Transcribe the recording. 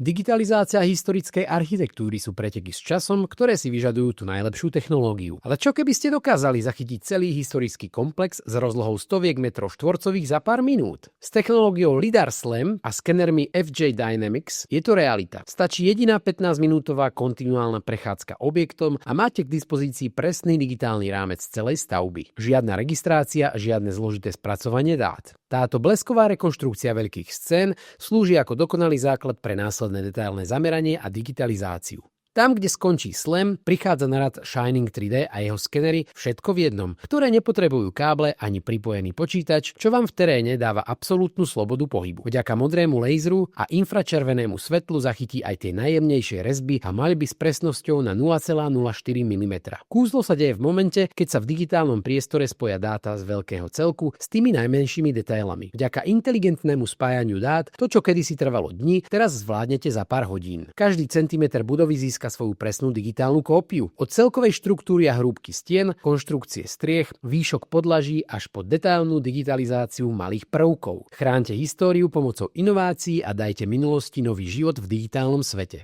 Digitalizácia historickej architektúry sú preteky s časom, ktoré si vyžadujú tú najlepšiu technológiu. Ale čo keby ste dokázali zachytiť celý historický komplex s rozlohou stoviek metrov štvorcových za pár minút? S technológiou LiDAR SLAM a skenermi FJ Dynamics je to realita. Stačí jediná 15-minútová kontinuálna prechádzka objektom a máte k dispozícii presný digitálny rámec celej stavby. Žiadna registrácia, žiadne zložité spracovanie dát. Táto blesková rekonštrukcia veľkých scén slúži ako dokonalý základ pre následné detailné zameranie a digitalizáciu. Tam, kde skončí SLAM, prichádza na rad Shining 3D a jeho skenery všetko v jednom, ktoré nepotrebujú káble ani pripojený počítač, čo vám v teréne dáva absolútnu slobodu pohybu. Vďaka modrému laseru a infračervenému svetlu zachytí aj tie najjemnejšie rezby a maľby s presnosťou na 0,04 mm. Kúzlo sa deje v momente, keď sa v digitálnom priestore spoja dáta z veľkého celku s tými najmenšími detailami. Vďaka inteligentnému spájaniu dát, to čo kedysi trvalo dni, teraz zvládnete za pár hodín. Každý centimeter budovy získa svoju presnú digitálnu kópiu. Od celkovej štruktúry a hrúbky stien, konštrukcie striech, výšok podlaží až po detailnú digitalizáciu malých prvkov. Chránte históriu pomocou inovácií a dajte minulosti nový život v digitálnom svete.